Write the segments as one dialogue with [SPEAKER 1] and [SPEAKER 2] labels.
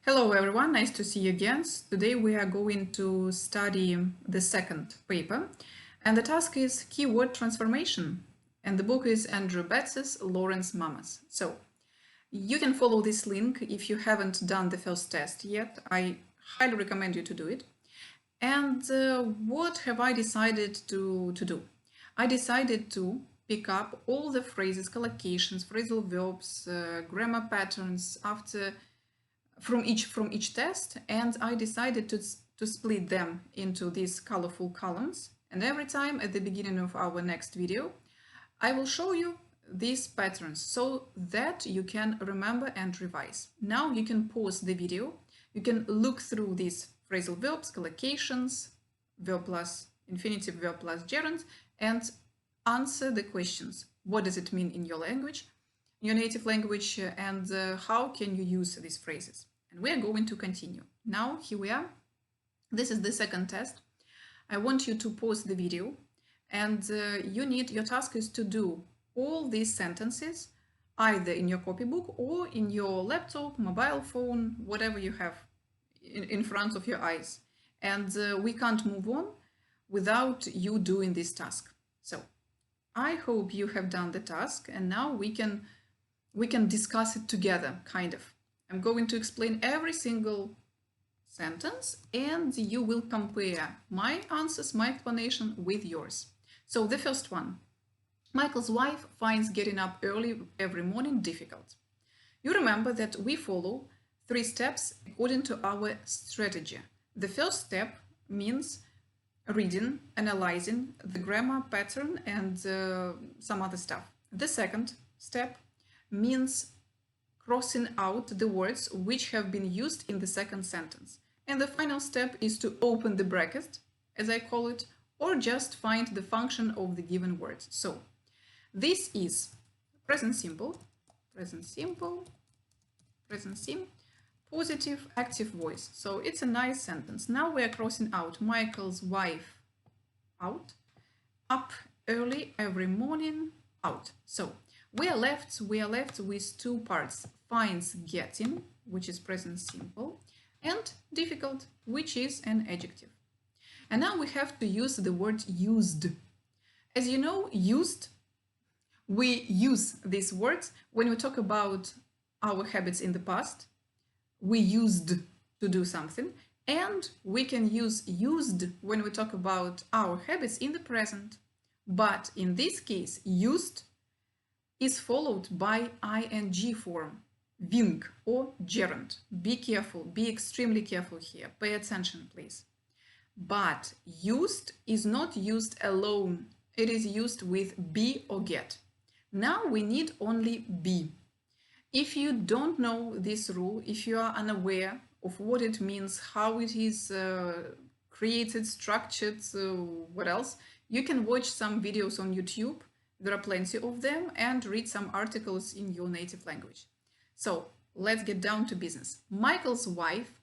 [SPEAKER 1] Hello everyone, nice to see you again. Today we are going to study the second paper, and the task is keyword transformation, and the book is Andrew Betts's Lawrence Mamas. So you can follow this link if you haven't done the first test yet. I highly recommend you to do it. And what have I decided to do? I decided to pick up all the phrases, collocations, phrasal verbs, grammar patterns from each test, and I decided to split them into these colorful columns. And every time at the beginning of our next video, I will show you these patterns so that you can remember and revise. Now you can pause the video, you can look through these phrasal verbs, collocations, verb plus infinitive, verb plus gerund, and answer the questions. What does it mean in your language, your native language, and how can you use these phrases? And we are going to continue. Now, here we are. This is the second test. I want you to pause the video, and your task is to do all these sentences either in your copybook or in your laptop, mobile phone, whatever you have in front of your eyes. And we can't move on without you doing this task. So I hope you have done the task, and now we can discuss it together, kind of. I'm going to explain every single sentence, and you will compare my answers, my explanation with yours. So the first one, Michael's wife finds getting up early every morning difficult. You remember that we follow 3 steps according to our strategy. The first step means reading, analyzing the grammar pattern and some other stuff. The second step means crossing out the words which have been used in the second sentence. And the final step is to open the bracket, as I call it, or just find the function of the given word. So this is present simple, positive active voice. So it's a nice sentence. Now we are crossing out Michael's wife out, up early every morning out. So we are left with 2 parts, finds getting, which is present simple, and difficult, which is an adjective. And now we have to use the word used. As you know, used, we use these words when we talk about our habits in the past. We used to do something, and we can use used when we talk about our habits in the present. But in this case, used is followed by ing form, wing or gerund. Be careful, be extremely careful here. Pay attention, please. But used is not used alone. It is used with be or get. Now we need only be. If you don't know this rule, if you are unaware of what it means, how it is created, structured, what else, you can watch some videos on YouTube. There are plenty of them, and read some articles in your native language. So let's get down to business. Michael's wife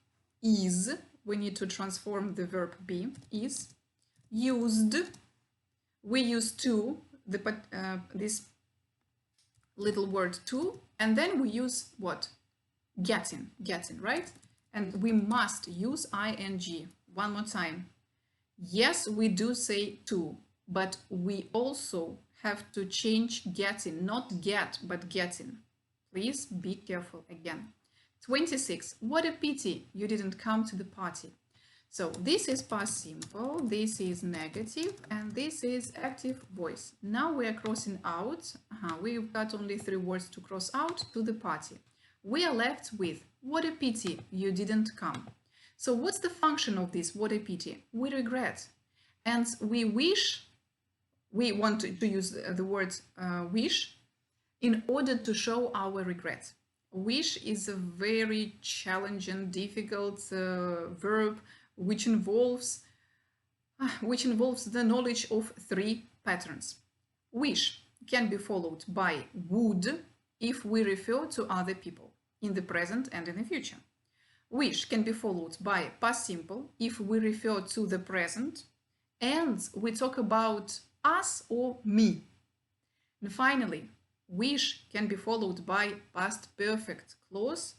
[SPEAKER 1] is, we need to transform the verb be, is used. We use to, this little word to, and then we use what? Getting, right? And we must use ing. One more time. Yes, we do say to, but we also have to change getting, not get, but getting. Please be careful again. 26. What a pity you didn't come to the party. So this is past simple, this is negative, and this is active voice. Now we are crossing out. We've got only 3 words to cross out to the party. We are left with what a pity you didn't come. So what's the function of this what a pity? We regret. And we wish, we want to use the word wish in order to show our regret. Wish is a very challenging, difficult verb which involves the knowledge of 3 patterns. Wish can be followed by would if we refer to other people in the present and in the future. Wish can be followed by past simple if we refer to the present and we talk about us or me. And finally, wish can be followed by past perfect clause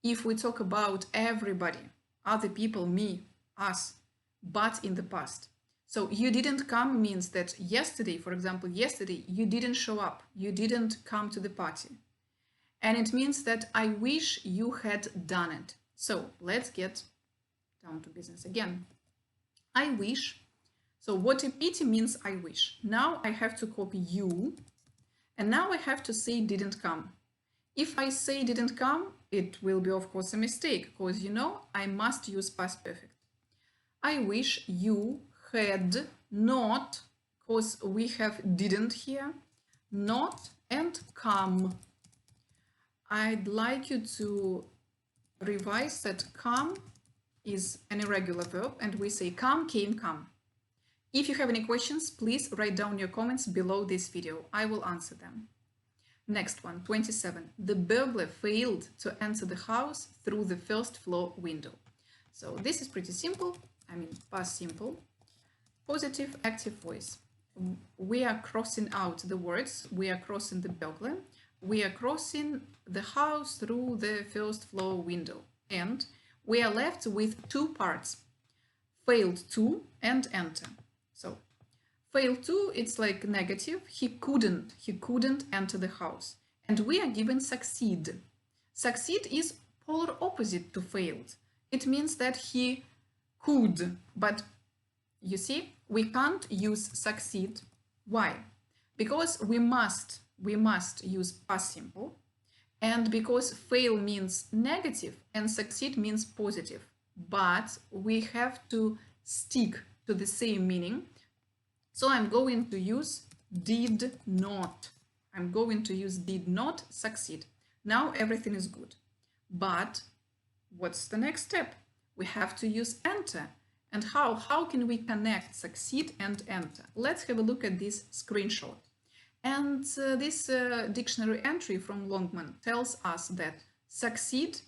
[SPEAKER 1] if we talk about everybody, other people, me, us, but in the past. So you didn't come means that yesterday, for example, yesterday, you didn't show up, you didn't come to the party. And it means that I wish you had done it. So let's get down to business again. I wish. So what a pity means I wish. Now I have to copy you. And now I have to say didn't come. If I say didn't come, it will be of course a mistake, because you know I must use past perfect. I wish you had not, because we have didn't here, not and come. I'd like you to revise that come is an irregular verb and we say come, came, come. If you have any questions, please write down your comments below this video. I will answer them. Next one, 27. The burglar failed to enter the house through the first floor window. So this is pretty simple. I mean, past simple. Positive active voice. We are crossing out the words. We are crossing the burglar. We are crossing the house through the first floor window. And we are left with two parts. Failed to and enter. So failed to, it's like negative. He couldn't enter the house. And we are given succeed. Succeed is polar opposite to failed. It means that he could, but you see, we can't use succeed. Why? Because we must use past simple, and because fail means negative and succeed means positive, but we have to stick to the same meaning. So I'm going to use did not. I'm going to use did not succeed. Now everything is good. But what's the next step? We have to use enter. And how can we connect succeed and enter? Let's have a look at this screenshot. And this dictionary entry from Longman tells us that succeed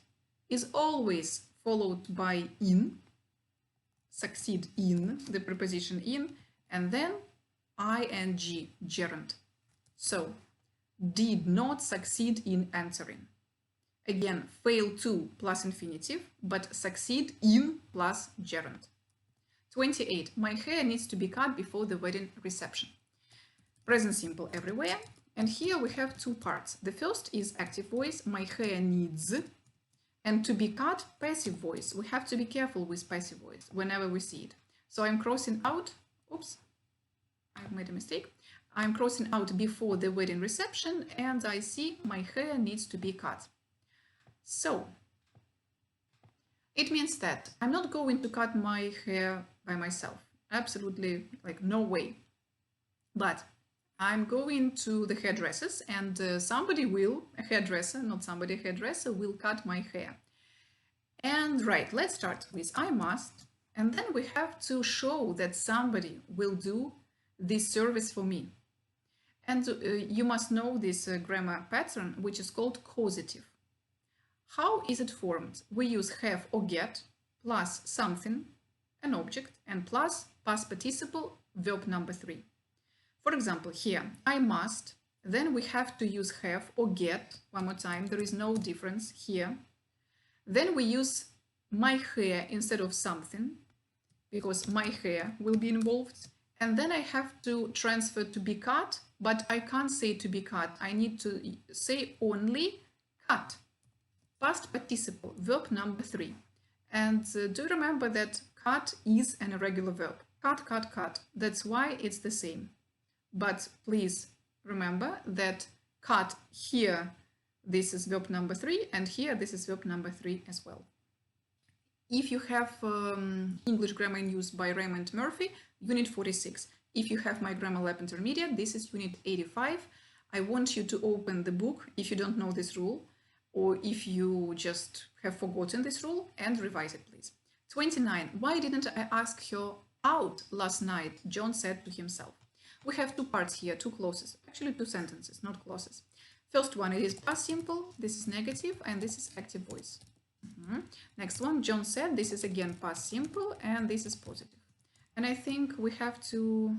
[SPEAKER 1] is always followed by in, succeed in, the preposition in, and then ing, gerund. So, did not succeed in entering. Again, fail to plus infinitive, but succeed in plus gerund. 28. My hair needs to be cut before the wedding reception. Present simple everywhere. And here we have two parts. The first is active voice, my hair needs. And to be cut, passive voice. We have to be careful with passive voice whenever we see it. So I'm crossing out, oops, I've made a mistake. I'm crossing out before the wedding reception and I see my hair needs to be cut. So it means that I'm not going to cut my hair by myself. Absolutely, like no way. But I'm going to the hairdressers and somebody will, a hairdresser, not somebody, a hairdresser will cut my hair. And right, let's start with I must. And then we have to show that somebody will do this service for me. And you must know this grammar pattern, which is called causative. How is it formed? We use have or get plus something, an object, and plus past participle, verb number 3. For example, here, I must, then we have to use have or get, one more time, there is no difference here. Then we use my hair instead of something, because my hair will be involved. And then I have to transfer to be cut, but I can't say to be cut. I need to say only cut. Past participle, verb number 3. And do remember that cut is an irregular verb. Cut, cut, cut. That's why it's the same. But please remember that cut here, this is verb number 3, and here this is verb number 3 as well. If you have English Grammar in Use by Raymond Murphy, Unit 46. If you have MyGrammarLab Intermediate, this is Unit 85. I want you to open the book if you don't know this rule, or if you just have forgotten this rule, and revise it, please. 29. Why didn't I ask her out last night? John said to himself. We have two parts here, two clauses, actually two sentences, not clauses. First one, it is past simple, this is negative, and this is active voice. Next one, John said, this is again past simple, and this is positive. And I think we have to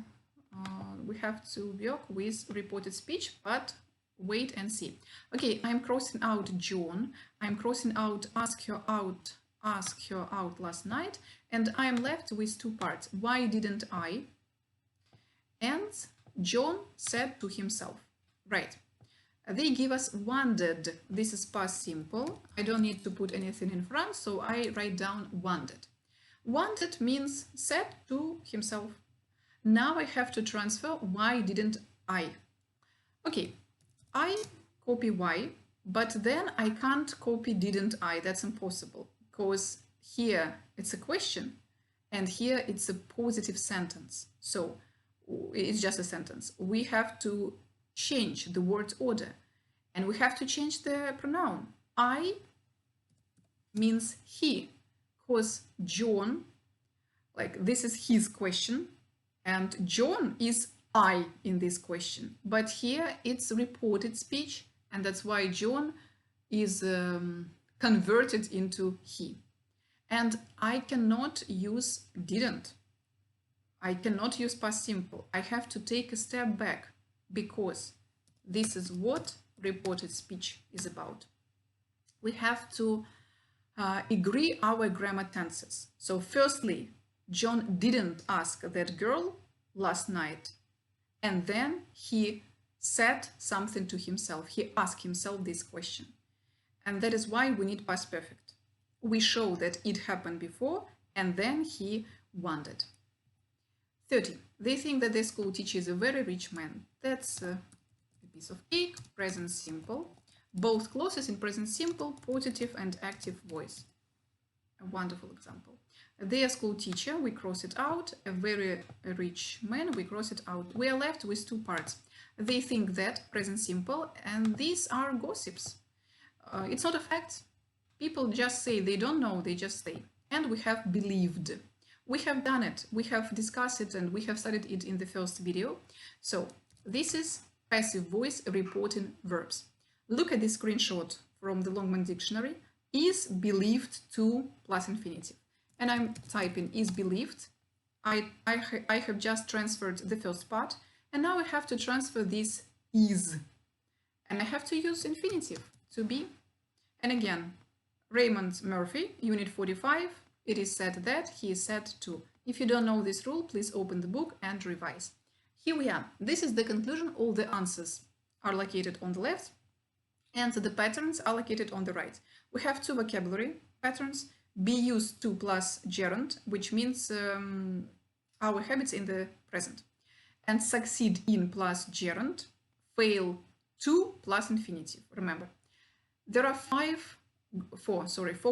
[SPEAKER 1] work with reported speech, but Wait and see. Okay, I'm crossing out John. I'm crossing out ask her out last night. And I'm left with two parts. Why didn't I? And John said to himself. Right. They give us wondered. This is past simple. I don't need to put anything in front, so I write down wondered. Wondered means said to himself. Now I have to transfer why didn't I? Okay, I copy why, but then I can't copy didn't I. That's impossible because here it's a question and here it's a positive sentence. So it's just a sentence. We have to change the word order and we have to change the pronoun. I means he, because John, like this is his question, and John is I in this question. But here it's reported speech, and that's why John is converted into he. And I cannot use didn't. I cannot use past simple. I have to take a step back because this is what reported speech is about. We have to agree our grammar tenses. So firstly, John didn't ask that girl last night, and then he said something to himself. He asked himself this question. And that is why we need past perfect. We show that it happened before, and then he wondered. 30. They think that their school teacher is a very rich man. That's a piece of cake. Present simple. Both clauses in present simple, positive and active voice. A wonderful example. Their school teacher, we cross it out. A very rich man, we cross it out. We are left with two parts. They think that, present simple, and these are gossips. It's not a fact. People just say, they don't know, they just say. And we have believed. We have done it, we have discussed it, and we have studied it in the first video. So this is passive voice reporting verbs. Look at this screenshot from the Longman Dictionary. Is believed to plus infinitive. And I'm typing is believed. I have just transferred the first part, and now I have to transfer this is. And I have to use infinitive to be. And again, Raymond Murphy, Unit 45, it is said that, he is said to. If you don't know this rule, please open the book and revise. Here we are. This is the conclusion. All the answers are located on the left, and the patterns are located on the right. We have two vocabulary patterns. Be used to plus gerund, which means our habits in the present. And succeed in plus gerund, fail to plus infinitive. Remember, there are four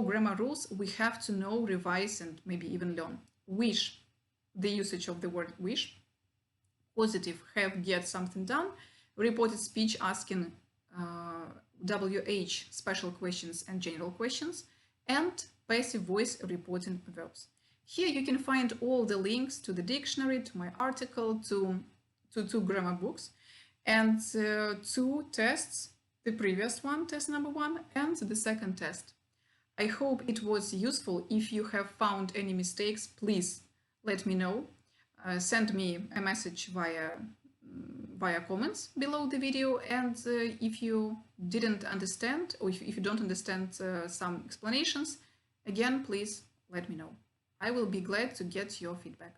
[SPEAKER 1] grammar rules we have to know, revise, and maybe even learn. Wish, the usage of the word wish. Positive, have, get, something done. Reported speech, asking WH, special questions and general questions. And passive voice reporting verbs. Here you can find all the links to the dictionary, to my article, to two grammar books, and two tests, the previous one, test number 1, and the second test. I hope it was useful. If you have found any mistakes, please let me know. Send me a message via comments below the video, and if you didn't understand, or if you don't understand some explanations, again, please let me know. I will be glad to get your feedback.